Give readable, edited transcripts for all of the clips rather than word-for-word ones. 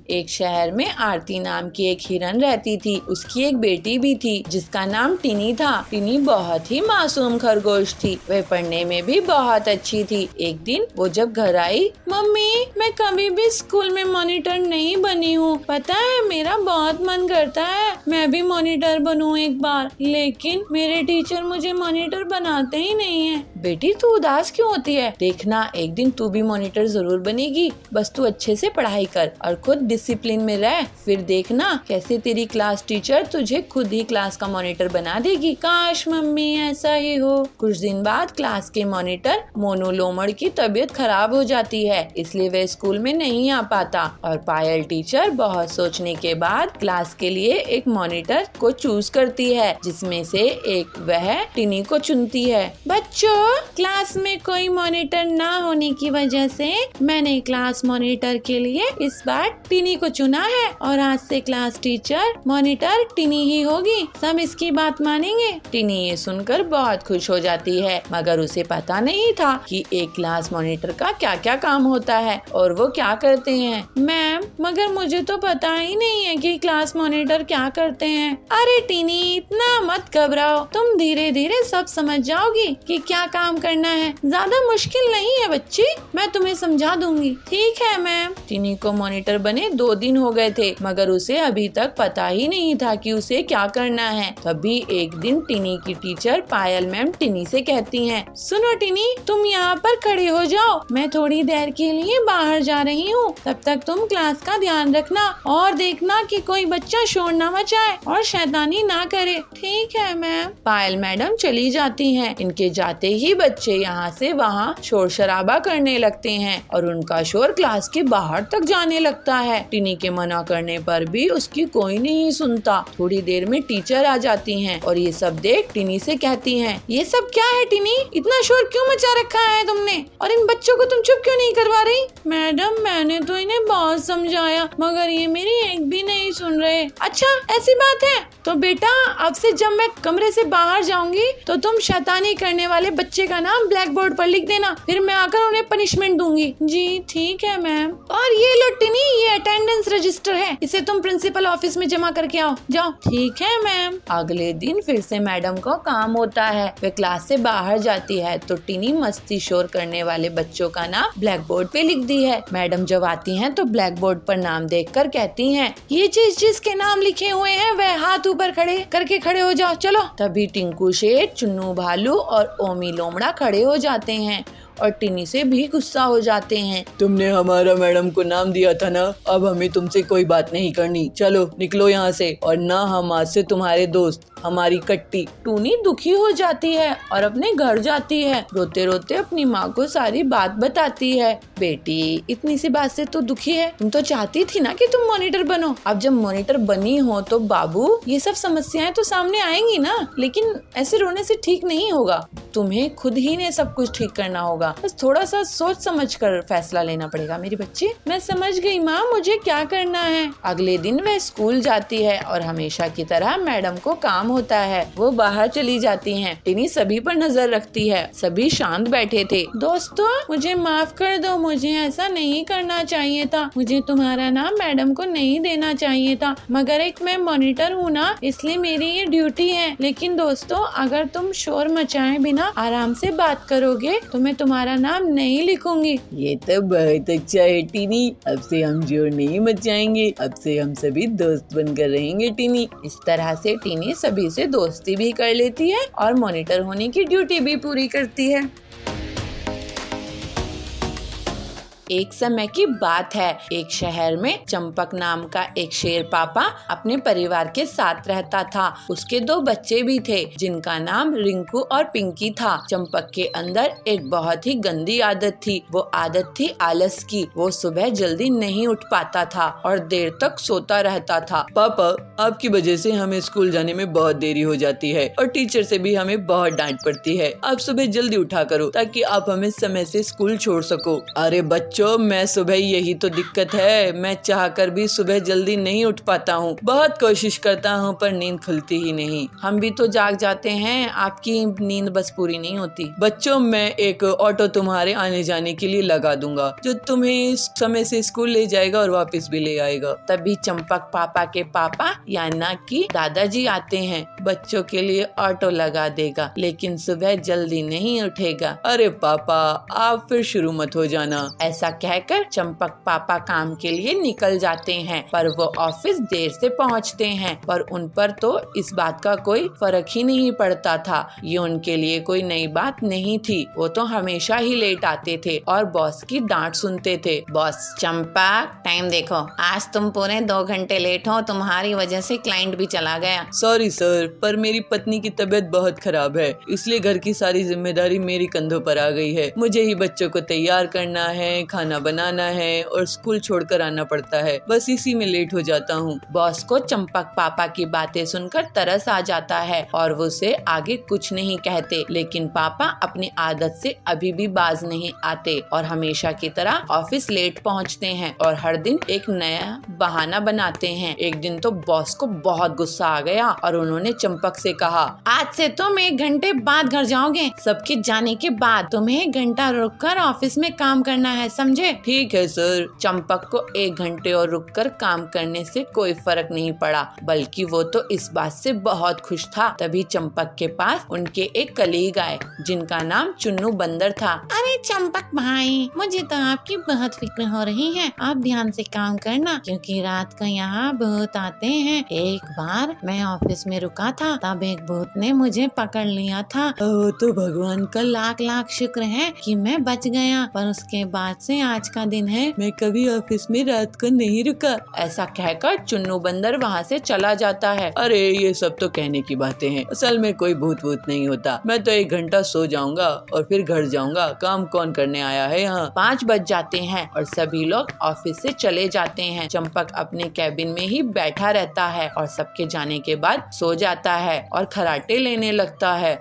एक शहर में आरती नाम की एक हिरन रहती थी। उसकी एक बेटी भी थी जिसका नाम टिनी था। टिनी बहुत ही मासूम खरगोश थी। वह पढ़ने में भी बहुत अच्छी थी। एक दिन वो जब घर आई, मम्मी मैं कभी भी स्कूल में मॉनिटर नहीं बनी हूँ। पता है मेरा बहुत मन करता है मैं भी मॉनिटर बनूं एक बार, लेकिन मेरे टीचर मुझे मॉनिटर बनाते ही नहीं है। बेटी तू उदास क्यों होती है? देखना एक दिन तू भी मॉनिटर जरूर बनेगी। बस तू अच्छे से पढ़ाई कर और खुद डिसिप्लिन में रह। फिर देखना कैसे तेरी क्लास टीचर तुझे खुद ही क्लास का मॉनिटर बना देगी। काश मम्मी ऐसा ही हो। कुछ दिन बाद क्लास के मॉनिटर मोनू लोमड़ की तबीयत खराब हो जाती है, इसलिए वह स्कूल में नहीं आ पाता और पायल टीचर बहुत सोचने के बाद क्लास के लिए एक मॉनिटर को चूज करती है, जिसमें से एक वह टिनी को चुनती है। बच्चों क्लास में कोई मॉनिटर ना होने की वजह से मैंने क्लास मॉनिटर के लिए इस बार टिनी को चुना है और आज से क्लास टीचर मॉनिटर टिनी ही होगी। सब इसकी बात मानेंगे। टिनी ये सुनकर बहुत खुश हो जाती है, मगर उसे पता नहीं था कि एक क्लास मॉनिटर का क्या क्या काम होता है और वो क्या करते हैं। मैम मगर मुझे तो पता ही नहीं है कि क्लास मॉनिटर क्या करते हैं। अरे टिनी इतना मत घबराओ, तुम धीरे धीरे सब समझ जाओगी कि क्या काम करना है। ज्यादा मुश्किल नहीं है बच्ची, मैं तुम्हें समझा दूंगी। ठीक है मैम। टिनी को मॉनिटर बने 2 दिन हो गए थे, मगर उसे अभी तक पता ही नहीं था कि उसे क्या करना है। तभी एक दिन टिनी की टीचर पायल मैम टिनी से कहती हैं, सुनो टिनी तुम यहाँ पर खड़े हो जाओ, मैं थोड़ी देर के लिए बाहर जा रही हूँ। तब तक तुम क्लास का ध्यान रखना और देखना कि कोई बच्चा शोर न मचाए और शैतानी ना करे। ठीक है मैम। पायल मैडम चली जाती हैं। इनके जाते ही बच्चे यहाँ से वहाँ शोर शराबा करने लगते हैं और उनका शोर क्लास के बाहर तक जाने लगता है। टिनी के मना करने पर भी उसकी कोई नहीं सुनता। थोड़ी देर में टीचर आ जाती हैं और ये सब देख टिनी से कहती हैं, ये सब क्या है टिनी, इतना शोर क्यों मचा रखा है तुमने और इन बच्चों को तुम चुप क्यों नहीं करवा रही? मैडम मैंने तो इन्हें बहुत समझाया मगर ये मेरी एक भी नहीं सुन रहे। अच्छा ऐसी बात है तो बेटा अब से जब मैं कमरे से बाहर जाऊंगी तो तुम शैतानी करने वाले बच्चे का नाम ब्लैक बोर्ड पर लिख देना, फिर मैं आकर उन्हें पनिशमेंट दूंगी। जी ठीक है मैम। और ये लो टिनी ये अटेंडेंस रजिस्टर है, इसे तुम प्रिंसिपल ऑफिस में जमा करके आओ। जाओ। ठीक है मैम। अगले दिन फिर से मैडम को काम होता है। वे क्लास से बाहर जाती है तो टिनी मस्ती शोर करने वाले बच्चों का नाम ब्लैक बोर्ड पे लिख दी है। मैडम जब आती हैं तो ब्लैक बोर्ड पर नाम देखकर कहती हैं, ये जिसके नाम लिखे हुए हैं वह हाथ ऊपर खड़े हो जाओ चलो। तभी टिंकू शेर, चुन्नू भालू और ओमी लोमड़ा खड़े हो जाते हैं और टिनी से भी गुस्सा हो जाते हैं। तुमने हमारा मैडम को नाम दिया था ना, अब हमें तुमसे कोई बात नहीं करनी, चलो निकलो यहाँ से और ना हम आज से तुम्हारे दोस्त, हमारी कट्टी। टूनी दुखी हो जाती है और अपने घर जाती है। रोते रोते अपनी माँ को सारी बात बताती है। बेटी इतनी सी बात से तो दुखी है, तुम तो चाहती थी ना कि तुम मॉनिटर बनो। अब जब मॉनिटर बनी हो तो बाबू ये सब समस्याएं तो सामने आएंगी ना, लेकिन ऐसे रोने से ठीक नहीं होगा। तुम्हें खुद ही ने सब कुछ ठीक करना होगा, बस थोड़ा सा सोच समझ कर फैसला लेना पड़ेगा मेरी बच्ची। मैं समझ गई माँ, मुझे क्या करना है। अगले दिन वह स्कूल जाती है और हमेशा की तरह मैडम को काम होता है। वो बाहर चली जाती हैं। टिनी सभी पर नजर रखती है। सभी शांत बैठे थे। दोस्तों मुझे माफ कर दो, मुझे ऐसा नहीं करना चाहिए था, मुझे तुम्हारा नाम मैडम को नहीं देना चाहिए था, मगर एक मैं मॉनिटर हूँ ना, इसलिए मेरी ये ड्यूटी है। लेकिन दोस्तों अगर तुम शोर मचाए बिना आराम से बात करोगे तो मैं तुम्हारा नाम नहीं लिखूंगी। ये तो बहुत अच्छा है टिनी, अब से हम शोर नहीं मचाएंगे, अब से हम सभी दोस्त बनकर रहेंगे टिनी। इस तरह से टिनी सभी से दोस्ती भी कर लेती है और मॉनिटर होने की ड्यूटी भी पूरी करती है। एक समय की बात है, एक शहर में चंपक नाम का एक शेर पापा अपने परिवार के साथ रहता था। उसके 2 बच्चे भी थे जिनका नाम रिंकू और पिंकी था। चंपक के अंदर एक बहुत ही गंदी आदत थी। वो आदत थी आलस की। वो सुबह जल्दी नहीं उठ पाता था और देर तक सोता रहता था। पापा आपकी वजह से हमें स्कूल जाने में बहुत देरी हो जाती है और टीचर से भी हमें बहुत डांट पड़ती है। आप सुबह जल्दी उठा करो ताकि आप हमें समय से स्कूल छोड़ सको। अरे बच्चों, मैं सुबह यही तो दिक्कत है, मैं चाहकर भी सुबह जल्दी नहीं उठ पाता हूँ। बहुत कोशिश करता हूँ पर नींद खुलती ही नहीं। हम भी तो जाग जाते हैं, आपकी नींद बस पूरी नहीं होती। बच्चों, मैं एक ऑटो तुम्हारे आने जाने के लिए लगा दूंगा, जो तुम्हें समय से स्कूल ले जाएगा और वापस भी ले आएगा। तभी चंपक पापा के पापा यानी कि दादाजी आते हैं। बच्चों के लिए ऑटो लगा देगा, लेकिन सुबह जल्दी नहीं उठेगा। अरे पापा, आप फिर शुरू मत हो जाना। ऐसा कहकर चंपक पापा काम के लिए निकल जाते हैं, पर वो ऑफिस देर से पहुंचते हैं। पर उन पर तो इस बात का कोई फर्क ही नहीं पड़ता था। ये उनके लिए कोई नई बात नहीं थी। वो तो हमेशा ही लेट आते थे और बॉस की डांट सुनते थे। बॉस, चंपक टाइम देखो, आज तुम पूरे 2 घंटे लेट हो, तुम्हारी वजह से क्लाइंट भी चला गया। सॉरी सर, पर मेरी पत्नी की तबीयत बहुत खराब है, इसलिए घर की सारी जिम्मेदारी मेरी कंधों पर आ गई है। मुझे ही बच्चों को तैयार करना है, खाना बनाना है और स्कूल छोड़कर आना पड़ता है। बस इसी में लेट हो जाता हूँ। बॉस को चंपक पापा की बातें सुनकर तरस आ जाता है और वो उसे आगे कुछ नहीं कहते। लेकिन पापा अपनी आदत से अभी भी बाज नहीं आते और हमेशा की तरह ऑफिस लेट पहुँचते हैं और हर दिन एक नया बहाना बनाते हैं। एक दिन तो बॉस को बहुत गुस्सा आ गया और उन्होंने चंपक से कहा, आज से तुम 1 घंटे बाद घर जाओगे। सबके जाने के बाद तुम्हें 1 घंटा रुककर ऑफिस में काम करना है, समझे? ठीक है सर। चंपक को 1 घंटे और रुककर काम करने से कोई फर्क नहीं पड़ा, बल्कि वो तो इस बात से बहुत खुश था। तभी चंपक के पास उनके एक कलीग आए, जिनका नाम चुन्नू बंदर था। अरे चंपक भाई, मुझे तो आपकी बहुत फिक्र हो रही है। आप ध्यान से काम करना, क्योंकि रात को यहाँ भूत आते हैं। एक बार मैं ऑफिस में रुका था, तब एक भूत ने मुझे पकड़ लिया था। तो भगवान का लाख लाख शुक्र है कि मैं बच गया, पर उसके बाद से आज का दिन है मैं कभी ऑफिस में रात को नहीं रुका। ऐसा कहकर चुन्नू बंदर वहाँ से चला जाता है। अरे ये सब तो कहने की बातें हैं, असल में कोई भूत वूत नहीं होता। मैं तो 1 घंटा सो जाऊंगा और फिर घर जाऊंगा। काम कौन करने आया है यहाँ? 5 बज जाते हैं और सभी लोग ऑफिस से चले जाते हैं। चंपक अपने कैबिन में ही बैठा रहता है और सबके जाने के बाद सो जाता है और खराटे लेने लगता है।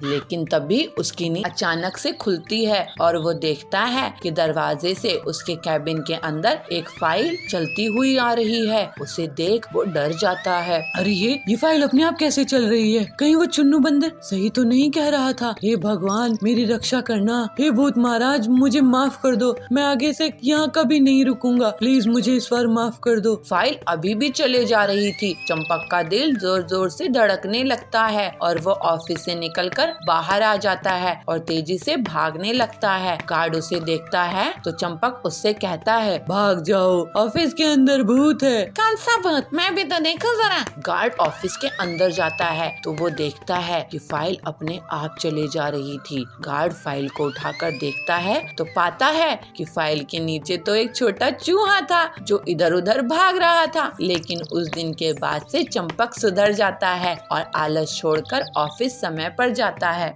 लेकिन तभी उसकी नींद अचानक से खुलती है और वो देखता है कि दरवाजे से उसके कैबिन के अंदर एक फाइल चलती हुई आ रही है। उसे देख वो डर जाता है। अरे ये फाइल अपने आप कैसे चल रही है? कहीं वो चुन्नू बंदर सही तो नहीं कह रहा था? हे भगवान, मेरी रक्षा करना। हे भूत महाराज, मुझे माफ कर दो। मैं आगे से यहाँ कभी नहीं रुकूंगा। प्लीज मुझे इस बार माफ कर दो। फाइल अभी भी चले जा रही थी। चंपक का दिल जोर जोर से धड़कने लगता है और वो ऑफिस से निकलकर बाहर आ जाता है और तेजी से भागने लगता है। गार्ड उसे देखता है तो चंपक उससे कहता है, भाग जाओ, ऑफिस के अंदर भूत है। कौन सा भूत? मैं भी तो देखूं जरा। गार्ड ऑफिस के अंदर जाता है तो वो देखता है कि फाइल अपने आप चले जा रही थी। गार्ड फाइल को उठाकर देखता है तो पाता है कि फाइल के नीचे तो एक छोटा चूहा था जो इधर उधर भाग रहा था। लेकिन उस दिन के बाद से चंपक सुधर जाता है और आलस छोड़कर ऑफिस समय पर जाता है।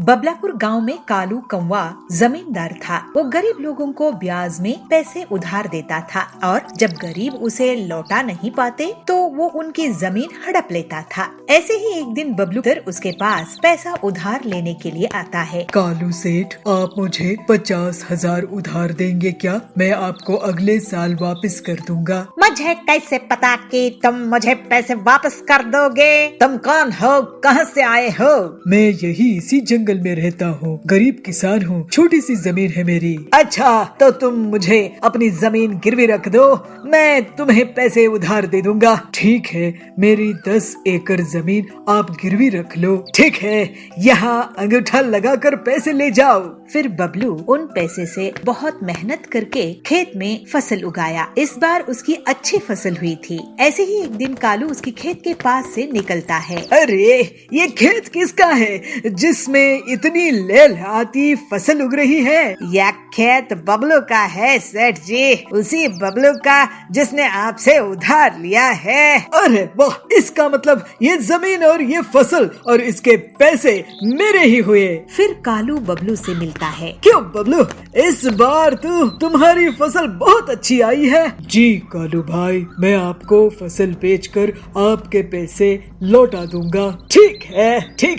बबलापुर गांव में कालू कौवा जमींदार था। वो गरीब लोगों को ब्याज में पैसे उधार देता था और जब गरीब उसे लौटा नहीं पाते तो वो उनकी जमीन हड़प लेता था। ऐसे ही एक दिन बबलू उसके पास पैसा उधार लेने के लिए आता है। कालू सेठ, आप मुझे 50,000 उधार देंगे क्या? मैं आपको अगले साल वापस कर दूंगा। मुझे कैसे पता कि तुम मुझे पैसे वापस कर दोगे? तुम कौन हो? कहां से आए हो? मैं यही इसी जंगल में रहता हूँ, गरीब किसान हूँ, छोटी सी जमीन है मेरी। अच्छा, तो तुम मुझे अपनी जमीन गिरवी रख दो, मैं तुम्हें पैसे उधार दे दूंगा। ठीक है, मेरी 10 एकड़ जमीन आप गिरवी रख लो। ठीक है, यहाँ अंगूठा लगाकर पैसे ले जाओ। फिर बबलू उन पैसे से बहुत मेहनत करके खेत में फसल उगाया। इस बार उसकी अच्छी फसल हुई थी। ऐसे ही एक दिन कालू उसके खेत के पास से निकलता है। अरे, ये खेत किसका है जिसमें इतनी लहलहाती फसल उग रही है? यह खेत बबलू का है सेठ जी, उसी बबलू का जिसने आपसे उधार लिया है। अरे वाह, इसका मतलब ये जमीन और ये फसल और इसके पैसे मेरे ही हुए। फिर कालू बबलू से मिलता है। क्यों बबलू, इस बार तुम्हारी फसल बहुत अच्छी आई है। जी कालू भाई, मैं आपको फसल बेचकर आपके पैसे लौटा दूंगा। ठीक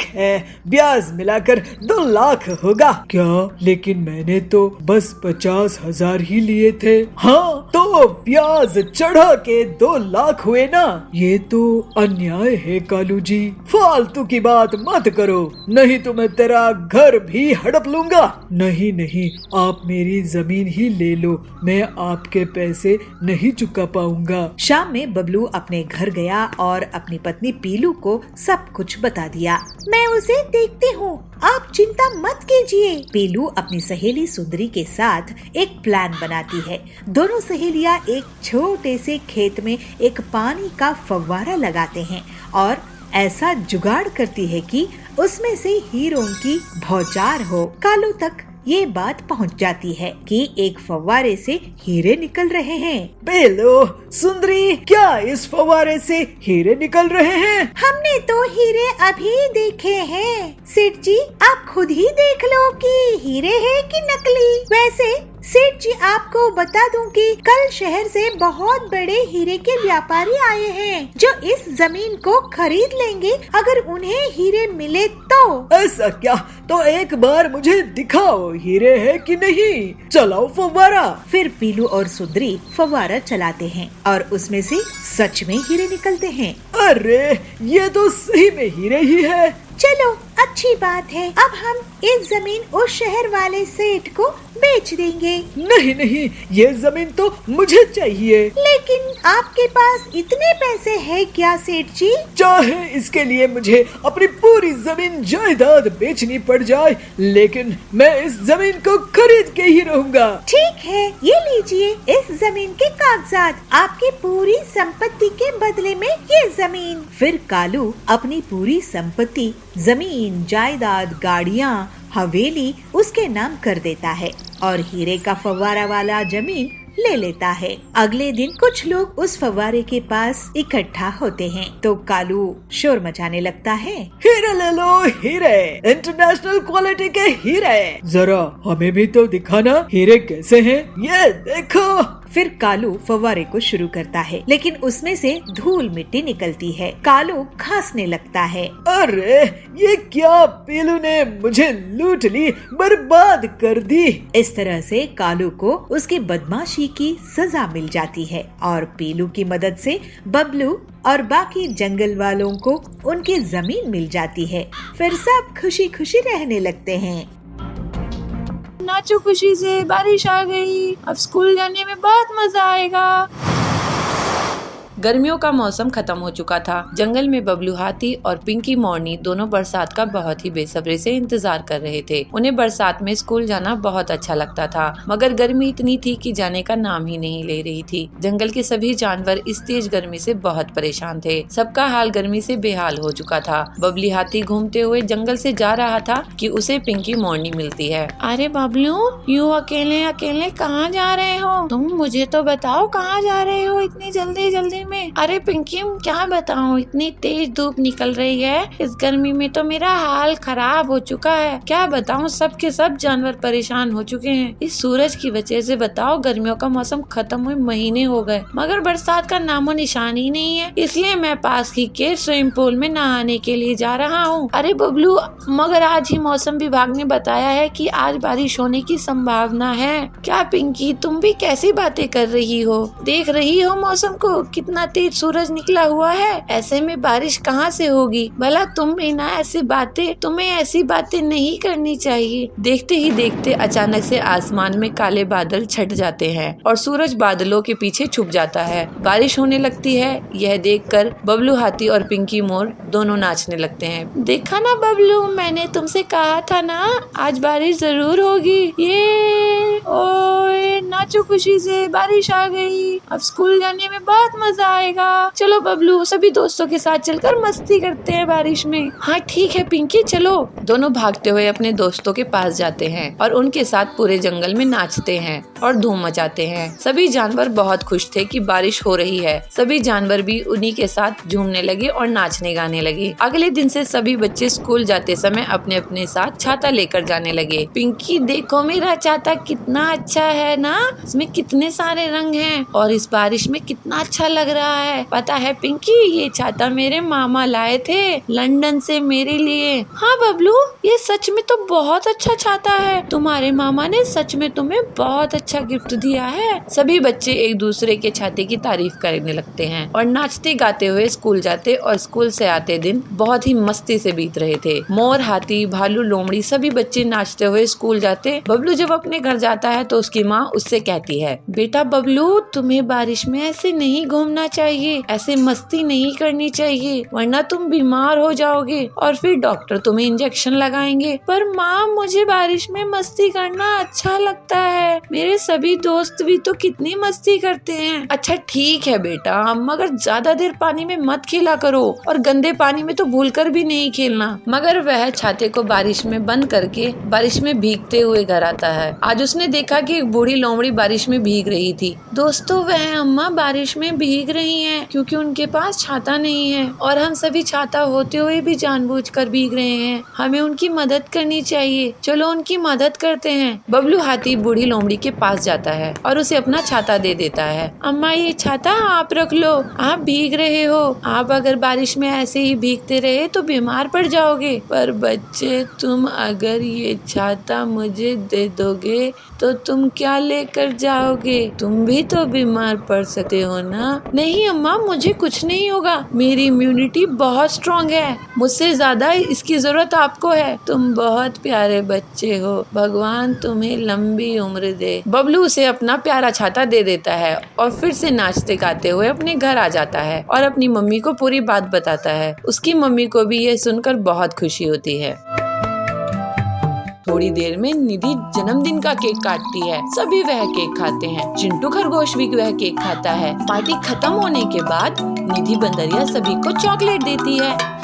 है, ब्याज मिलाकर मिलाकर 2 लाख होगा। क्या? लेकिन मैंने तो बस 50,000 ही लिए थे। हाँ, तो ब्याज चढ़ा के 2 लाख हुए ना। ये तो अन्याय है कालू जी, फालतू की बात मत करो, नहीं तो मैं तेरा घर भी हड़प लूंगा। नहीं नहीं, आप मेरी जमीन ही ले लो, मैं आपके पैसे नहीं चुका पाऊंगा। शाम में बबलू अपने घर गया और अपनी पत्नी पीलू को सब कुछ बता दिया। मैं उसे देखती हूँ, आप चिंता मत कीजिए। पीलू अपनी सहेली सुंदरी के साथ एक प्लान बनाती है। दोनों सहेलियाँ एक छोटे से खेत में एक पानी का फव्वारा लगाते हैं और ऐसा जुगाड़ करती है कि उसमें से हीरों की बौछार हो। कालू तक ये बात पहुंच जाती है कि एक फव्वारे से हीरे निकल रहे हैं। बेलो, सुंदरी, क्या इस फव्वारे से हीरे निकल रहे हैं? हमने तो हीरे अभी देखे हैं। सेठ जी, आप खुद ही देख लो कि हीरे है कि नकली। वैसे सेठ जी, आपको बता दूं कि कल शहर से बहुत बड़े हीरे के व्यापारी आए हैं जो इस जमीन को खरीद लेंगे अगर उन्हें हीरे मिले तो। ऐसा क्या? तो एक बार मुझे दिखाओ, हीरे है कि नहीं। चलाओ फव्वारा। फिर पीलू और सुंदरी फव्वारा चलाते हैं और उसमें से सच में हीरे निकलते हैं। अरे, ये तो सही में हीरे ही है। चलो, अच्छी बात है। अब हम इस जमीन उस शहर वाले सेठ को बेच देंगे। नहीं नहीं, ये जमीन तो मुझे चाहिए। लेकिन आपके पास इतने पैसे हैं क्या सेठ जी? चाहे इसके लिए मुझे अपनी पूरी जमीन जायदाद बेचनी पड़ जाए, लेकिन मैं इस जमीन को खरीद के ही रहूंगा। ठीक है, ये लीजिए इस जमीन के कागजात, आपकी पूरी संपत्ति के बदले में ये जमीन। फिर कालू अपनी पूरी संपत्ति, जमीन, जायदाद, गाड़ियाँ, हवेली उसके नाम कर देता है और हीरे का फव्वारा वाला जमीन ले लेता है। अगले दिन कुछ लोग उस फव्वारे के पास इकट्ठा होते हैं तो कालू शोर मचाने लगता है। हीरे ले लो, हीरे, इंटरनेशनल क्वालिटी के हीरे। जरा हमें भी तो दिखाना हीरे कैसे हैं। ये देखो। फिर कालू फव्वारे को शुरू करता है, लेकिन उसमें से धूल मिट्टी निकलती है। कालू खांसने लगता है। अरे, ये क्या? पीलू ने मुझे लूट ली, बर्बाद कर दी। इस तरह से कालू को उसकी बदमाशी की सजा मिल जाती है और पीलू की मदद से बबलू और बाकी जंगल वालों को उनकी जमीन मिल जाती है। फिर सब खुशी खुशी रहने लगते हैं। नाचो खुशी से, बारिश आ गई, अब स्कूल जाने में बहुत मजा आएगा। गर्मियों का मौसम खत्म हो चुका था। जंगल में बबलू हाथी और पिंकी मोरनी दोनों बरसात का बहुत ही बेसब्री से इंतजार कर रहे थे। उन्हें बरसात में स्कूल जाना बहुत अच्छा लगता था, मगर गर्मी इतनी थी कि जाने का नाम ही नहीं ले रही थी। जंगल के सभी जानवर इस तेज गर्मी से बहुत परेशान थे। सबका हाल गर्मी से बेहाल हो चुका था। बबली हाथी घूमते हुए जंगल से जा रहा था कि उसे पिंकी मोरनी मिलती है। अरे बबलू, यूँ अकेले अकेले कहाँ जा रहे हो? तुम मुझे तो बताओ, कहाँ जा रहे हो इतनी जल्दी जल्दी में? अरे पिंकी, क्या बताऊं, इतनी तेज धूप निकल रही है, इस गर्मी में तो मेरा हाल खराब हो चुका है। क्या बताऊं, सब के सब जानवर परेशान हो चुके हैं इस सूरज की वजह से। बताओ, गर्मियों का मौसम खत्म हुए महीने हो गए, मगर बरसात का नामो निशान ही नहीं है। इसलिए मैं पास ही के स्विमिंग पूल में नहाने के लिए जा रहा हूँ। अरे बबलू, मगर आज ही मौसम विभाग ने बताया है कि आज बारिश होने की संभावना है। क्या पिंकी, तुम भी कैसी बातें कर रही हो? देख रही हो मौसम को, कितना तेज सूरज निकला हुआ है। ऐसे में बारिश कहाँ से होगी? भला तुम्हें ऐसी बातें नहीं करनी चाहिए। देखते ही देखते अचानक से आसमान में काले बादल छट जाते हैं और सूरज बादलों के पीछे छुप जाता है। बारिश होने लगती है। यह देखकर बबलू हाथी और पिंकी मोर दोनों नाचने लगते हैं। देखा ना बबलू, मैंने तुमसे कहा था ना, आज बारिश जरूर होगी। ये ओए, नाचो खुशी से, बारिश आ गई, अब स्कूल जाने में बहुत मजा आएगा। चलो बबलू, सभी दोस्तों के साथ चलकर मस्ती करते हैं बारिश में। हाँ ठीक है पिंकी, चलो। दोनों भागते हुए अपने दोस्तों के पास जाते हैं और उनके साथ पूरे जंगल में नाचते हैं और धूम मचाते हैं। सभी जानवर बहुत खुश थे कि बारिश हो रही है। सभी जानवर भी उन्हीं के साथ झूमने लगे और नाचने गाने लगे। अगले दिन से सभी बच्चे स्कूल जाते समय अपने अपने साथ छाता लेकर जाने लगे। पिंकी देखो, मेरा छाता कितना अच्छा है ना, इसमें कितने सारे रंग हैं और इस बारिश में कितना अच्छा लग रहा है। पता है पिंकी, ये छाता मेरे मामा लाए थे लंदन से मेरे लिए। हाँ बबलू, ये सच में तो बहुत अच्छा छाता है। तुम्हारे मामा ने सच में तुम्हें बहुत अच्छा गिफ्ट दिया है। सभी बच्चे एक दूसरे के छाते की तारीफ करने लगते हैं और नाचते गाते हुए स्कूल जाते और स्कूल से आते दिन बहुत ही मस्ती से बीत रहे थे। मोर, हाथी, भालू, लोमड़ी सभी बच्चे नाचते हुए स्कूल जाते। बबलू जब अपने घर जाता है तो उसकी माँ उससे कहती है, बेटा बबलू, तुम्हें बारिश में ऐसे नहीं घूमना चाहिए, ऐसे मस्ती नहीं करनी चाहिए, वरना तुम बीमार हो जाओगे और फिर डॉक्टर तुम्हें इंजेक्शन लगाएंगे। पर माँ, मुझे बारिश में मस्ती करना अच्छा लगता है, मेरे सभी दोस्त भी तो कितनी मस्ती करते हैं। अच्छा ठीक है बेटा, मगर ज्यादा देर पानी में मत खेला करो और गंदे पानी में तो भूलकर भी नहीं खेलना। मगर वह छाते को बारिश में बंद करके बारिश में भीगते हुए घर आता है। आज उसने देखा कि एक बूढ़ी लोमड़ी बारिश में भीग रही थी। दोस्तों, वह अम्मा बारिश में भीग रही हैं क्योंकि उनके पास छाता नहीं है और हम सभी छाता होते हुए भी जानबूझकर भीग रहे हैं। हमें उनकी मदद करनी चाहिए, चलो उनकी मदद करते हैं। बबलू हाथी बूढ़ी लोमड़ी के पास जाता है और उसे अपना छाता दे देता है। अम्मा, ये छाता आप रख लो, आप भीग रहे हो, आप अगर बारिश में ऐसे ही भीगते रहे तो बीमार पड़ जाओगे। पर बच्चे, तुम अगर ये छाता मुझे दे दोगे तो तुम क्या लेकर जाओगे? तुम भी तो बीमार पड़ सकते हो ना। नहीं अम्मा, मुझे कुछ नहीं होगा, मेरी इम्यूनिटी बहुत स्ट्रॉन्ग है, मुझसे ज्यादा इसकी जरूरत आपको है। तुम बहुत प्यारे बच्चे हो, भगवान तुम्हें लंबी उम्र दे। बबलू उसे अपना प्यारा छाता दे देता है और फिर से नाचते गाते हुए अपने घर आ जाता है और अपनी मम्मी को पूरी बात बताता है। उसकी मम्मी को भी यह सुनकर बहुत खुशी होती है। थोड़ी देर में निधि जन्मदिन का केक काटती है। सभी वह केक खाते हैं। चिंटू खरगोश भी वह केक खाता है। पार्टी खत्म होने के बाद निधि बंदरिया सभी को चॉकलेट देती है।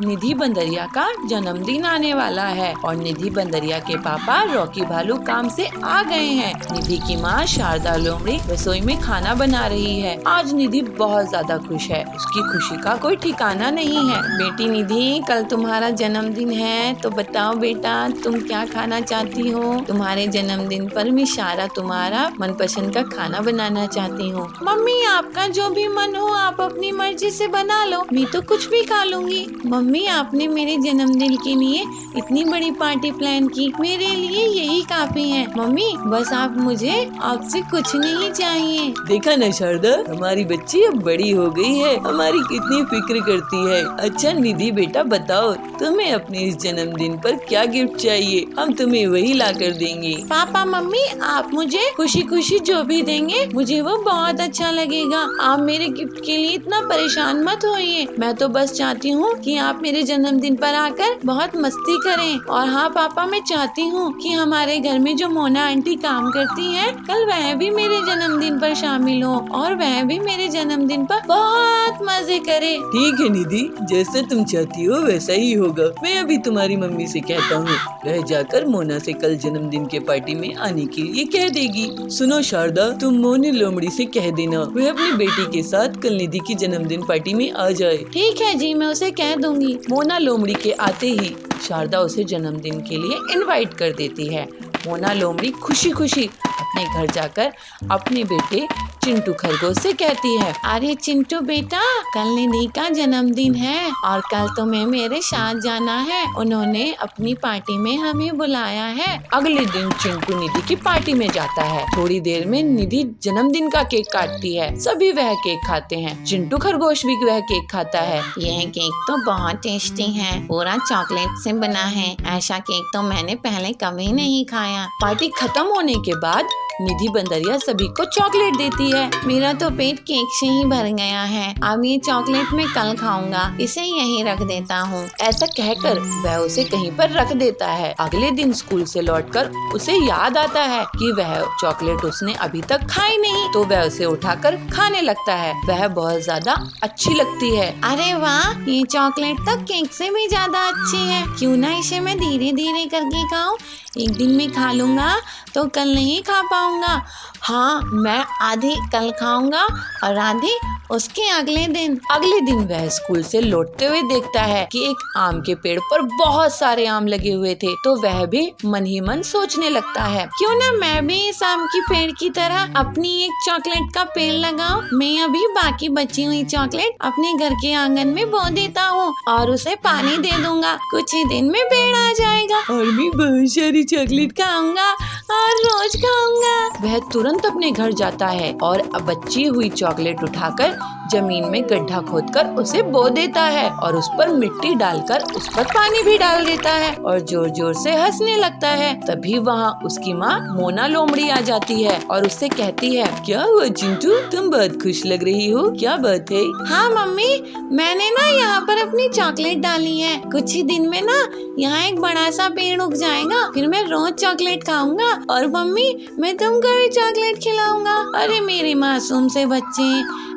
निधि बंदरिया का जन्मदिन आने वाला है और निधि बंदरिया के पापा रॉकी भालू काम से आ गए हैं। निधि की माँ शारदा लोमड़ी रसोई में खाना बना रही है। आज निधि बहुत ज्यादा खुश है, उसकी खुशी का कोई ठिकाना नहीं है। बेटी निधि, कल तुम्हारा जन्मदिन है, तो बताओ बेटा, तुम क्या खाना चाहती हो? तुम्हारे जन्मदिन पर मैं शारा तुम्हारा मनपसंद का खाना बनाना चाहती हूँ। मम्मी, आपका जो भी मन हो आप अपनी मर्जी से बना लो, मैं तो कुछ भी खा लूंगी। मम्मी, आपने मेरे जन्मदिन के लिए इतनी बड़ी पार्टी प्लान की, मेरे लिए यही काफी है। मम्मी, बस आप मुझे आपसे कुछ नहीं चाहिए। देखा ना शारदा, हमारी बच्ची अब बड़ी हो गई है, हमारी कितनी फिक्र करती है। अच्छा निधि बेटा, बताओ तुम्हें अपने इस जन्मदिन पर क्या गिफ्ट चाहिए? हम तुम्हें वही ला कर देंगे। पापा मम्मी, आप मुझे खुशी खुशी जो भी देंगे मुझे वो बहुत अच्छा लगेगा। आप मेरे गिफ्ट के लिए इतना परेशान मत होइए। मैं तो बस चाहती हूँ कि आप मेरे जन्मदिन पर आकर बहुत मस्ती करें। और हाँ पापा, मैं चाहती हूँ कि हमारे घर में जो मोना आंटी काम करती हैं, कल वह भी मेरे जन्मदिन पर शामिल हो और वह भी मेरे जन्मदिन पर बहुत मजे करे। ठीक है निधि, जैसा तुम चाहती हो वैसा ही होगा। मैं अभी तुम्हारी मम्मी से कहता हूँ, वह जाकर मोना से कल जन्मदिन के पार्टी में आने के लिए कह देगी। सुनो शारदा, तुम मोनी लोमड़ी से कह देना वह अपनी बेटी के साथ कल निधि की जन्मदिन पार्टी में आ जाए। ठीक है जी, मैं उसे कह दूंगी। मोना लोमड़ी के आते ही शारदा उसे जन्मदिन के लिए इनवाइट कर देती है। मोना लोमड़ी खुशी खुशी अपने घर जाकर अपने बेटे चिंटू खरगोश से कहती है, अरे चिंटू बेटा, कल निधि का जन्मदिन है और कल तुम्हें मेरे साथ जाना है। उन्होंने अपनी पार्टी में हमें बुलाया है। अगले दिन चिंटू निधि की पार्टी में जाता है। थोड़ी देर में निधि जन्मदिन का केक काटती है। सभी वह केक खाते हैं। चिंटू खरगोश भी वह केक खाता है। यह केक तो बहुत टेस्टी है, पूरा चॉकलेट से बना है। ऐसा केक तो मैंने पहले कभी नहीं खाया। पार्टी खत्म होने के बाद निधि बंदरिया सभी को चॉकलेट देती है। मेरा तो पेट केक से ही भर गया है, अब ये चॉकलेट मैं कल खाऊंगा, इसे यहीं रख देता हूँ। ऐसा कहकर वह उसे कहीं पर रख देता है। अगले दिन स्कूल से लौटकर उसे याद आता है कि वह चॉकलेट उसने अभी तक खाई नहीं, तो वह उसे उठाकर खाने लगता है। वह बहुत ज्यादा अच्छी लगती है। अरे वाह, ये चॉकलेट तो केक से भी ज्यादा अच्छी है। क्यों ना इसे मैं धीरे धीरे करके खाऊं? एक दिन में खा लूंगा तो कल नहीं खा पाऊंगा। हाँ, मैं आधी कल खाऊंगा और आधी उसके अगले दिन वह स्कूल से लौटते हुए देखता है कि एक आम के पेड़ पर बहुत सारे आम लगे हुए थे। तो वह भी मन ही मन सोचने लगता है, क्यों ना मैं भी इस आम की पेड़ की तरह अपनी एक चॉकलेट का पेड़ लगाऊं। मैं अभी बाकी बची हुई चॉकलेट अपने घर के आंगन में बो देता हूँ और उसे पानी दे दूंगा। कुछ ही दिन में पेड़ आ जाएगा और भी बहुत सारी चॉकलेट खाऊंगा और रोज खाऊंगा। वह तुरंत अपने घर जाता है और बची हुई चॉकलेट उठाकर जमीन में गड्ढा खोदकर उसे बो देता है और उस पर मिट्टी डालकर उस पर पानी भी डाल देता है और जोर जोर से हंसने लगता है। तभी वहाँ उसकी माँ मोना लोमड़ी आ जाती है और उससे कहती है, क्या हुआ चिंटू, तुम बहुत खुश लग रही हो, क्या बात है? हाँ मम्मी, मैंने ना यहाँ पर अपनी चॉकलेट डाली है। कुछ ही दिन में ना यहाँ एक बड़ा सा पेड़ उग जाएगा, फिर मैं रोज चॉकलेट खाऊंगा और मम्मी मैं तुमको भी चॉकलेट खिलाऊंगा। अरे मेरे मासूम से बच्चे,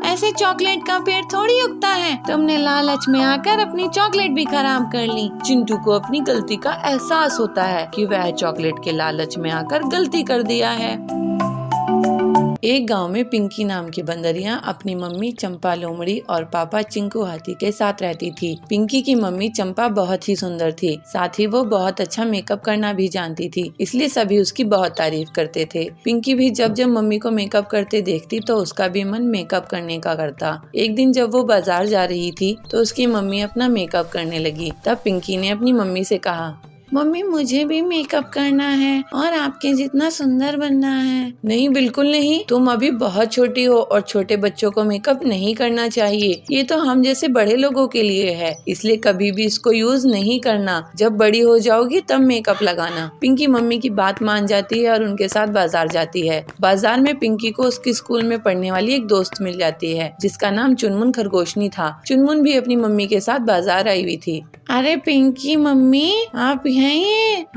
ऐसे चॉकलेट का पेड़ थोड़ी उगता है। तुमने लालच में आकर अपनी चॉकलेट भी खराब कर ली। चिंटू को अपनी गलती का एहसास होता है कि वह चॉकलेट के लालच में आकर गलती कर दिया है। एक गांव में पिंकी नाम की बंदरिया अपनी मम्मी चंपा लोमड़ी और पापा चिंकू हाथी के साथ रहती थी। पिंकी की मम्मी चंपा बहुत ही सुंदर थी, साथ ही वो बहुत अच्छा मेकअप करना भी जानती थी, इसलिए सभी उसकी बहुत तारीफ करते थे। पिंकी भी जब जब मम्मी को मेकअप करते देखती तो उसका भी मन मेकअप करने का करता। एक दिन जब वो बाजार जा रही थी तो उसकी मम्मी अपना मेकअप करने लगी। तब पिंकी ने अपनी मम्मी से कहा, मम्मी मुझे भी मेकअप करना है और आपके जितना सुंदर बनना है। नहीं, बिल्कुल नहीं, तुम अभी बहुत छोटी हो और छोटे बच्चों को मेकअप नहीं करना चाहिए। ये तो हम जैसे बड़े लोगों के लिए है, इसलिए कभी भी इसको यूज नहीं करना। जब बड़ी हो जाओगी तब मेकअप लगाना। पिंकी मम्मी की बात मान जाती है और उनके साथ बाजार जाती है। बाजार में पिंकी को उसके स्कूल में पढ़ने वाली एक दोस्त मिल जाती है जिसका नाम चुनमुन खरगोशनी था। चुनमुन भी अपनी मम्मी के साथ बाजार आई हुई थी। अरे पिंकी मम्मी, आप हैं?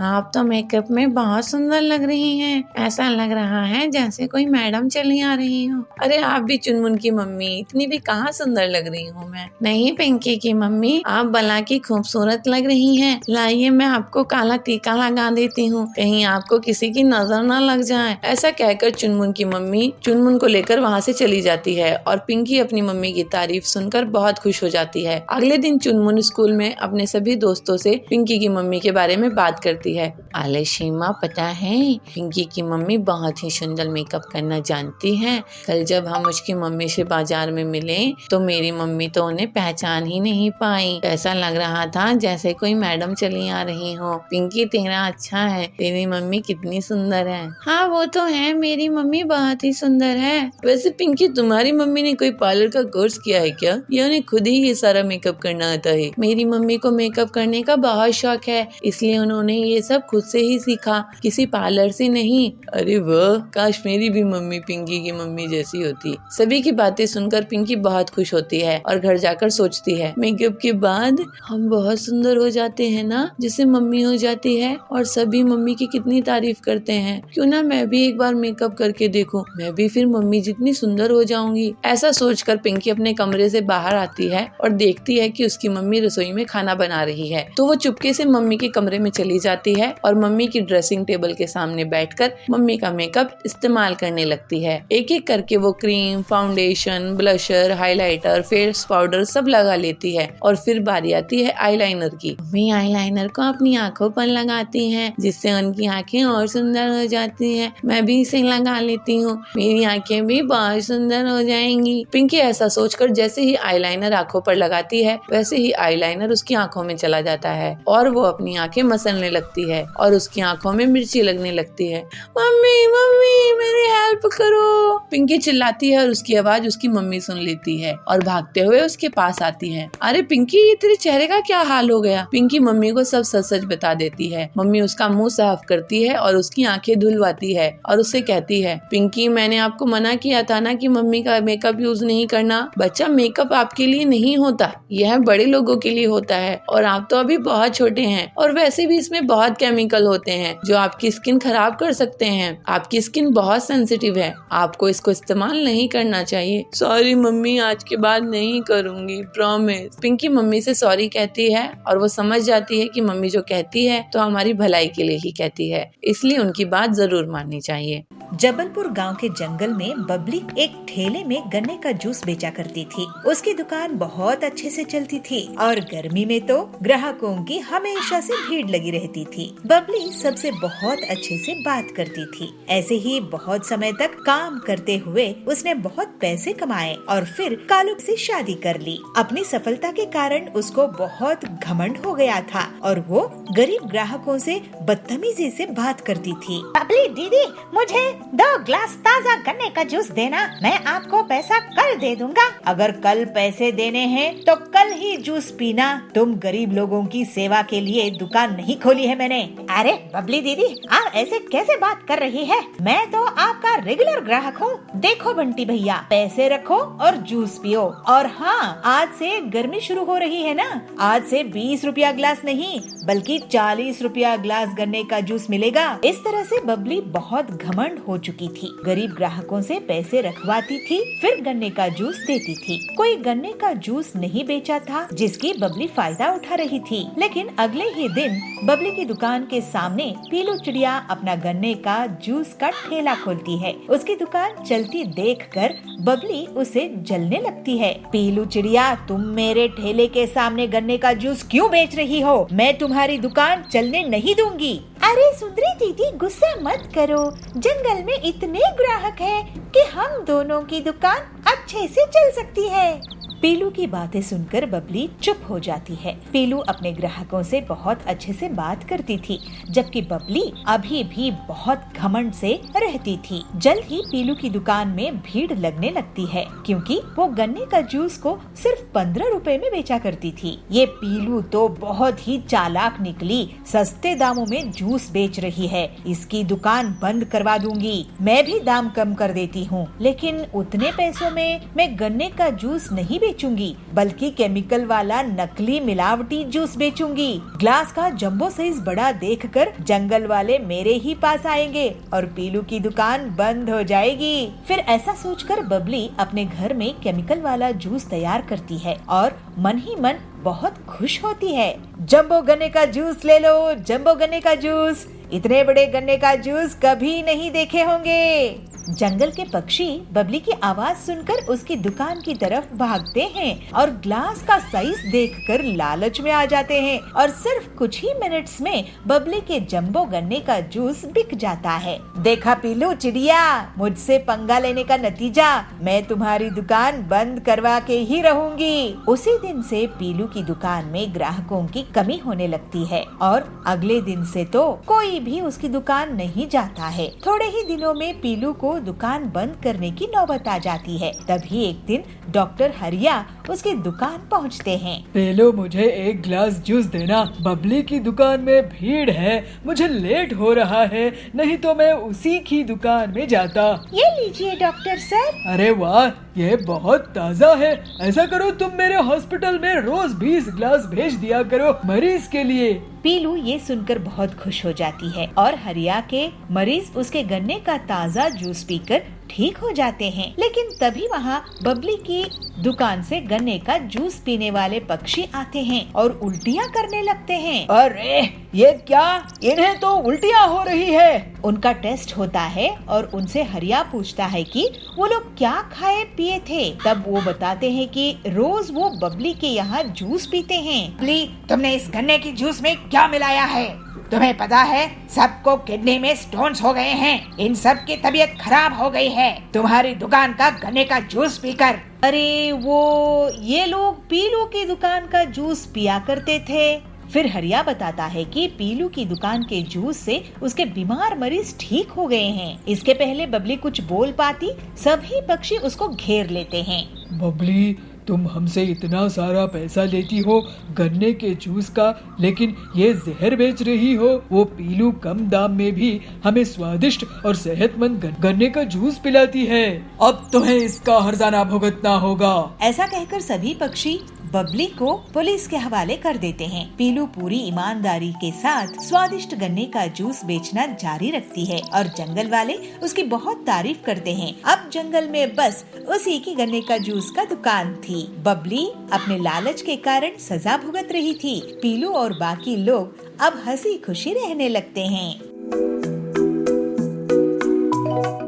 आप तो मेकअप में बहुत सुंदर लग रही हैं। ऐसा लग रहा है जैसे कोई मैडम चली आ रही हो। अरे आप भी चुनमुन की मम्मी, इतनी भी कहाँ सुंदर लग रही हूँ मैं। नहीं पिंकी की मम्मी, आप भला की खूबसूरत लग रही हैं। लाइए मैं आपको काला टीका लगा देती हूँ, कहीं आपको किसी की नजर न लग जाए। ऐसा कहकर चुनमुन की मम्मी चुनमुन को लेकर वहाँ से चली जाती है और पिंकी अपनी मम्मी की तारीफ सुनकर बहुत खुश हो जाती है। अगले दिन चुनमुन स्कूल में अपने सभी दोस्तों से पिंकी की मम्मी के बारे में बात करती है। अरे शीमा, पता है पिंकी की मम्मी बहुत ही सुंदर मेकअप करना जानती है। कल जब हम उसकी मम्मी से बाजार में मिले तो मेरी मम्मी तो उन्हें पहचान ही नहीं पाई। ऐसा लग रहा था जैसे कोई मैडम चली आ रही हो। पिंकी तेरा अच्छा है, तेरी मम्मी कितनी सुंदर है। हाँ वो तो है, मेरी मम्मी बहुत ही सुंदर है। वैसे पिंकी, तुम्हारी मम्मी ने कोई पार्लर का कोर्स किया है क्या, या उन्हें खुद ही ये सारा मेकअप करना आता है? मेरी मम्मी को मेकअप करने का बहुत शौक है, इसलिए उन्होंने ये सब खुद से ही सीखा, किसी पार्लर से नहीं। अरे वाह, काश मेरी भी मम्मी पिंकी की मम्मी जैसी होती। सभी की बातें सुनकर पिंकी बहुत खुश होती है और घर जाकर सोचती है, मेकअप के बाद हम बहुत सुंदर हो जाते हैं ना, जैसे मम्मी हो जाती है और सभी मम्मी की कितनी तारीफ करते हैं। क्यों ना मैं भी एक बार मेकअप करके देखूं, मैं भी फिर मम्मी जितनी सुंदर हो जाऊंगी। ऐसा सोचकर पिंकी अपने कमरे से बाहर आती है और देखती है कि उसकी मम्मी रसोई में खाना बना रही है। तो वो चुपके से मम्मी के कमरे में चली जाती है और मम्मी की ड्रेसिंग टेबल के सामने बैठकर मम्मी का मेकअप इस्तेमाल करने लगती है। एक एक करके वो cream, foundation, blusher, highlighter, face powder सब लगा लेती है और फिर बारी आती है आईलाइनर की। मम्मी आईलाइनर को अपनी आंखों पर लगाती है जिससे उनकी आंखें और सुंदर हो जाती है। मैं भी इसे लगा लेती हूँ, मेरी आंखें भी बहुत सुंदर हो जाएंगी। पिंकी ऐसा सोचकर जैसे ही आईलाइनर आंखों पर लगाती है वैसे ही आईलाइनर उसकी आंखों में चला जाता है और वो अपनी आंखें मसलने लगती है और उसकी आंखों में मिर्ची लगने लगती है। मम्मी मम्मी मेरी हेल्प करो। पिंकी चिल्लाती है और उसकी आवाज उसकी मम्मी सुन लेती है और भागते हुए उसके पास आती है। अरे पिंकी, ये तेरे चेहरे का क्या हाल हो गया? पिंकी मम्मी को सब सच सच बता देती है। मम्मी उसका मुंह साफ करती है और उसकी आंखें धुलवाती है और उससे कहती है, पिंकी मैंने आपको मना किया था ना कि मम्मी का मेकअप यूज नहीं करना। बच्चा, मेकअप आपके लिए नहीं होता, यह बड़े लोगों के लिए होता है और आप तो अभी बहुत छोटे हैं और वैसे भी इसमें बहुत केमिकल होते हैं जो आपकी स्किन खराब कर सकते हैं। आपकी स्किन बहुत सेंसिटिव है, आपको इसको इस्तेमाल नहीं करना चाहिए। सॉरी मम्मी, आज के बाद नहीं करूंगी, प्रॉमिस। पिंकी मम्मी से सॉरी कहती है और वो समझ जाती है कि मम्मी जो कहती है तो हमारी भलाई के लिए ही कहती है, इसलिए उनकी बात जरूर माननी चाहिए। जबलपुर गांव के जंगल में बबली एक ठेले में गन्ने का जूस बेचा करती थी। उसकी दुकान बहुत अच्छे से चलती थी और गर्मी में तो ग्राहकों की हमेशा से भीड़ लगी रहती थी। बबली सबसे बहुत अच्छे से बात करती थी। ऐसे ही बहुत समय तक काम करते हुए उसने बहुत पैसे कमाए और फिर कालू से शादी कर ली। अपनी सफलता के कारण उसको बहुत घमंड हो गया था और वो गरीब ग्राहकों से बदतमीजी से बात करती थी। बबली दीदी, मुझे 2 ग्लास ताजा गन्ने का जूस देना, मैं आपको पैसा कल दे दूंगा। अगर कल पैसे देने हैं तो कल ही जूस पीना। तुम गरीब लोगों की सेवा के लिए दुकान नहीं खोली है मैंने। अरे बबली दीदी, आप ऐसे कैसे बात कर रही है? मैं तो आपका रेगुलर ग्राहक हूँ। देखो बंटी भैया, पैसे रखो और जूस पियो। और हाँ, आज से गर्मी शुरू हो रही है ना, आज से 20 रुपया ग्लास नहीं बल्कि 40 रुपया ग्लास गन्ने का जूस मिलेगा। इस तरह से बबली बहुत घमंड हो चुकी थी। गरीब ग्राहकों से पैसे रखवाती थी, फिर गन्ने का जूस देती थी। कोई गन्ने का जूस नहीं बेचा था जिसकी बबली फायदा उठा रही थी। लेकिन अगले ही दिन बबली की दुकान के सामने पीलू चिड़िया अपना गन्ने का जूस का ठेला खोलती है। उसकी दुकान चलती देखकर बबली उसे जलने लगती है। पीलू चिड़िया, तुम मेरे ठेले के सामने गन्ने का जूस क्यों बेच रही हो? मैं तुम्हारी दुकान चलने नहीं दूंगी। अरे सुंदरी दीदी, गुस्सा मत करो। जंगल में इतने ग्राहक हैं कि हम दोनों की दुकान अच्छे से चल सकती है। पीलू की बातें सुनकर बबली चुप हो जाती है। पीलू अपने ग्राहकों से बहुत अच्छे से बात करती थी, जबकि बबली अभी भी बहुत घमंड से रहती थी। जल्द ही पीलू की दुकान में भीड़ लगने लगती है, क्योंकि वो गन्ने का जूस को सिर्फ 15 रुपए में बेचा करती थी। ये पीलू तो बहुत ही चालाक निकली, सस्ते दामों में जूस बेच रही है। इसकी दुकान बंद करवा दूंगी। मैं भी दाम कम कर देती हूँ, लेकिन उतने पैसों में मैं गन्ने का जूस नहीं बेचूंगी, बल्कि केमिकल वाला नकली मिलावटी जूस बेचूंगी। ग्लास का जंबो साइज बड़ा देखकर जंगल वाले मेरे ही पास आएंगे और पीलू की दुकान बंद हो जाएगी। फिर ऐसा सोचकर बबली अपने घर में केमिकल वाला जूस तैयार करती है और मन ही मन बहुत खुश होती है। जंबो गन्ने का जूस ले लो, जंबो गन्ने का जूस। इतने बड़े गन्ने का जूस कभी नहीं देखे होंगे। जंगल के पक्षी बबली की आवाज सुनकर उसकी दुकान की तरफ भागते हैं और ग्लास का साइज देखकर लालच में आ जाते हैं और सिर्फ कुछ ही मिनट्स में बबली के जंबो गन्ने का जूस बिक जाता है। देखा पीलू चिड़िया, मुझसे पंगा लेने का नतीजा, मैं तुम्हारी दुकान बंद करवा के ही रहूंगी। उसी दिन से पीलू की दुकान में ग्राहकों की कमी होने लगती है और अगले दिन से तो कोई भी उसकी दुकान नहीं जाता है। थोड़े ही दिनों में पीलू को दुकान बंद करने की नौबत आ जाती है। तभी एक दिन डॉक्टर हरिया उसकी दुकान पहुंचते हैं। पहले मुझे 1 ग्लास जूस देना, बबली की दुकान में भीड़ है, मुझे लेट हो रहा है, नहीं तो मैं उसी की दुकान में जाता। ये लीजिए डॉक्टर सर। अरे वाह, ये बहुत ताज़ा है। ऐसा करो, तुम मेरे हॉस्पिटल में रोज 20 ग्लास भेज दिया करो मरीज के लिए। पीलू ये सुनकर बहुत खुश हो जाती है और हरिया के मरीज उसके गन्ने का ताज़ा जूस पीकर ठीक हो जाते हैं। लेकिन तभी वहाँ बबली की दुकान से गन्ने का जूस पीने वाले पक्षी आते हैं और उल्टियाँ करने लगते हैं। अरे ये क्या, इन्हें तो उल्टियाँ हो रही है। उनका टेस्ट होता है और उनसे हरिया पूछता है कि वो लोग क्या खाए पिए थे। तब वो बताते हैं कि रोज वो बबली के यहाँ जूस पीते हैं। बबली, तुमने इस गन्ने की जूस में क्या मिलाया है? तुम्हें पता है सबको किडनी में स्टोन्स हो गए हैं। इन सब की तबीयत खराब हो गई है तुम्हारी दुकान का गन्ने का जूस पीकर। अरे वो ये लोग पीलू की दुकान का जूस पिया करते थे। फिर हरिया बताता है कि पीलू की दुकान के जूस से उसके बीमार मरीज ठीक हो गए हैं। इसके पहले बबली कुछ बोल पाती, सभी पक्षी उसको घेर लेते हैं। बबली, तुम हमसे इतना सारा पैसा लेती हो गन्ने के जूस का, लेकिन ये जहर बेच रही हो। वो पीलू कम दाम में भी हमें स्वादिष्ट और सेहतमंद गन्ने का जूस पिलाती है। अब तुम्हें इसका हर्जाना भुगतना होगा। ऐसा कहकर सभी पक्षी बबली को पुलिस के हवाले कर देते हैं। पीलू पूरी ईमानदारी के साथ स्वादिष्ट गन्ने का जूस बेचना जारी रखती है और जंगल वाले उसकी बहुत तारीफ करते हैं। अब जंगल में बस उसी की गन्ने का जूस का दुकान थी। बबली अपने लालच के कारण सजा भुगत रही थी। पीलू और बाकी लोग अब हंसी खुशी रहने लगते हैं।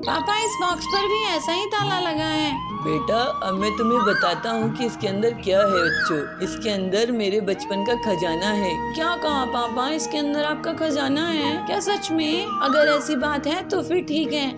पापा इस बॉक्स पर भी ऐसा ही ताला लगा है। बेटा अब मैं तुम्हें बताता हूँ कि इसके अंदर क्या है बच्चों। इसके अंदर मेरे बचपन का खजाना है। क्या कहा पापा, इसके अंदर आपका खजाना है? क्या सच में? अगर ऐसी बात है तो फिर ठीक है।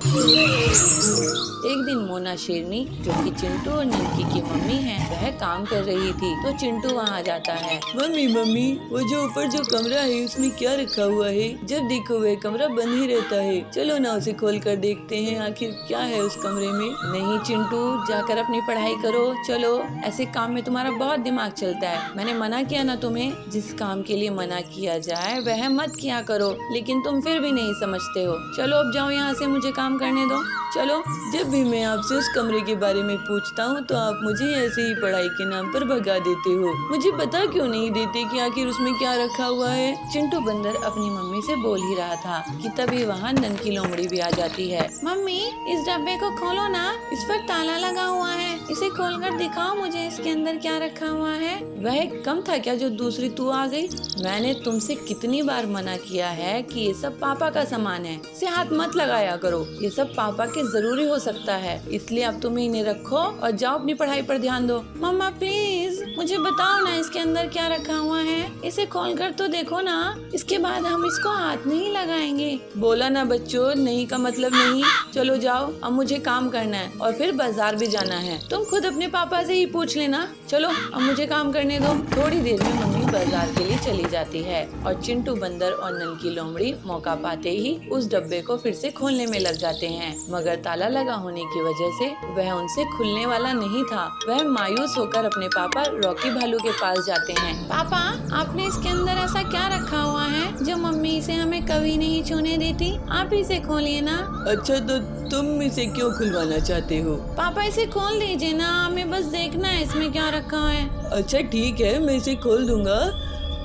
एक दिन मोना शेरनी, जो कि चिंटू और ननकी की मम्मी है, वह काम कर रही थी तो चिंटू वहाँ जाता है। मम्मी मम्मी, वो जो ऊपर जो कमरा है उसमें क्या रखा हुआ है? जब देखो वह कमरा बंद ही रहता है। चलो ना उसे खोल कर देखते हैं आखिर क्या है उस कमरे में। नहीं चिंटू, जाकर अपनी पढ़ाई करो। चलो, ऐसे काम में तुम्हारा बहुत दिमाग चलता है। मैंने मना किया ना तुम्हें, जिस काम के लिए मना किया जाए वह मत किया करो, लेकिन तुम फिर भी नहीं समझते हो। चलो अब जाओ यहाँ से, मुझे काम करने दो। चलो। जब भी मैं आपसे उस कमरे के बारे में पूछता हूँ तो आप मुझे ऐसे ही पढ़ाई के नाम पर भगा देते हो। मुझे बता क्यों नहीं देते कि आखिर उसमें क्या रखा हुआ है? चिंटू बंदर अपनी मम्मी से बोल ही रहा था कि तभी वहाँ ननकी लोमड़ी भी आ जाती है। मम्मी, इस डब्बे को खोलो ना, इस पर ताला लगा हुआ है। इसे खोलकर दिखाओ मुझे, इसके अंदर क्या रखा हुआ है। वह कम था क्या जो दूसरी तू आ गई? मैंने तुमसे कितनी बार मना किया है कि ये सब पापा का सामान है, इसे हाथ मत लगाया करो। ये सब पापा के जरूरी हो सकता है, इसलिए अब तुम इन्हें रखो और जाओ अपनी पढ़ाई पर ध्यान दो। मम्मा प्लीज मुझे बताओ ना, इसके अंदर क्या रखा हुआ है। इसे खोलकर तो देखो ना, इसके बाद हम इसको हाथ नहीं लगाएंगे। बोला ना बच्चों, नहीं का मतलब नहीं। चलो जाओ, अब मुझे काम करना है और फिर बाजार भी जाना है। तुम खुद अपने पापा से ही पूछ लेना। चलो अब मुझे काम करने दो। थोड़ी देर में मम्मी बाजार के लिए चली जाती है और चिंटू बंदर और ननकी लोमड़ी मौका पाते ही उस डब्बे को फिर से खोलने में लग जाते हैं, मगर ताला लगा होने की वजह से वह उनसे खुलने वाला नहीं था। वह मायूस होकर अपने पापा रॉकी भालू के पास जाते हैं। पापा, आपने इसके अंदर ऐसा क्या रखा हुआ है जो मम्मी इसे हमें कभी नहीं छूने देती? आप इसे खोलिए ना। अच्छा तो तुम इसे क्यों खुलवाना चाहते हो? पापा इसे खोल दीजिए ना, हमें बस देखना है इसमें क्या रखा है। अच्छा ठीक है, मैं इसे खोल दूंगा,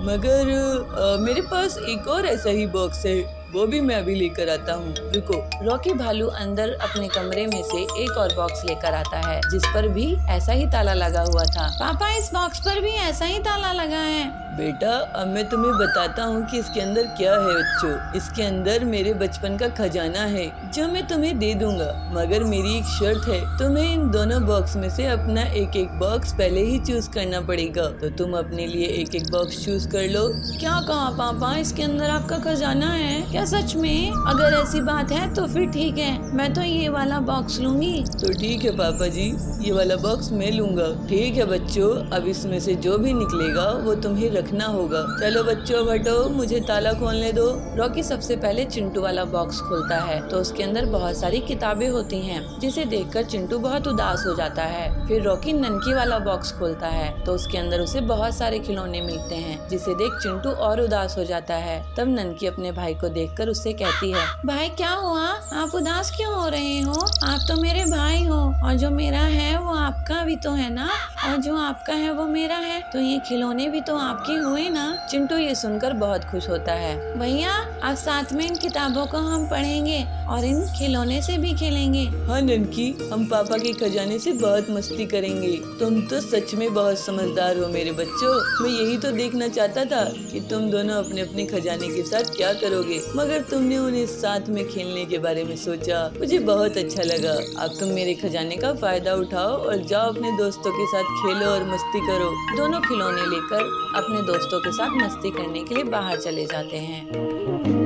मगर मेरे पास एक और ऐसा ही बॉक्स है, वो भी मैं अभी लेकर आता हूँ, रुको। रॉकी भालू अंदर अपने कमरे में से एक और बॉक्स लेकर आता है जिस पर भी ऐसा ही ताला लगा हुआ था। पापा इस बॉक्स पर भी ऐसा ही ताला लगा है। बेटा अब मैं तुम्हें बताता हूँ कि इसके अंदर क्या है बच्चों। इसके अंदर मेरे बचपन का खजाना है जो मैं तुम्हें दे दूंगा, मगर मेरी एक शर्त है, तुम्हें इन दोनों बॉक्स में से अपना एक एक बॉक्स पहले ही चूज करना पड़ेगा। तो तुम अपने लिए एक एक बॉक्स चूज कर लो। क्या कहा पापा, इसके अंदर आपका खजाना है? क्या सच में? अगर ऐसी बात है तो फिर ठीक है, मैं तो ये वाला बॉक्स लूंगी। तो ठीक है पापा जी, ये वाला बॉक्स मैं लूंगा। ठीक है बच्चों, अब इसमें से जो भी निकलेगा वो तुम्हें रखना होगा। चलो बच्चों हटो, मुझे ताला खोलने दो। रॉकी सबसे पहले चिंटू वाला बॉक्स खोलता है तो उसके अंदर बहुत सारी किताबें होती हैं, जिसे देखकर चिंटू बहुत उदास हो जाता है। फिर रॉकी ननकी वाला बॉक्स खोलता है तो उसके अंदर उसे बहुत सारे खिलौने मिलते हैं, जिसे देख चिंटू और उदास हो जाता है। तब ननकी अपने भाई को देखकर उससे कहती है, भाई क्या हुआ, आप उदास क्यों हो रहे हो? आप तो मेरे भाई हो और जो मेरा है वो आपका भी तो है ना, और जो आपका है वो मेरा है, तो ये खिलौने भी तो आपके हुए ना। चिंटू ये सुनकर बहुत खुश होता है। भैया अब साथ में इन किताबों को हम पढ़ेंगे और इन खिलौने से भी खेलेंगे। हाँ ननकी, हम पापा के खजाने से बहुत मस्ती करेंगे। तुम तो सच में बहुत समझदार हो मेरे बच्चों। मैं यही तो देखना चाहता था कि तुम दोनों अपने अपने खजाने के साथ क्या करोगे, मगर तुमने उन्हें साथ में खेलने के बारे में सोचा। मुझे बहुत अच्छा लगा। अब तुम मेरे खजाने का फायदा उठाओ और जाओ अपने दोस्तों के साथ खेलो और मस्ती करो। दोनों खिलौने लेकर अपने दोस्तों के साथ मस्ती करने के लिए बाहर चले जाते हैं।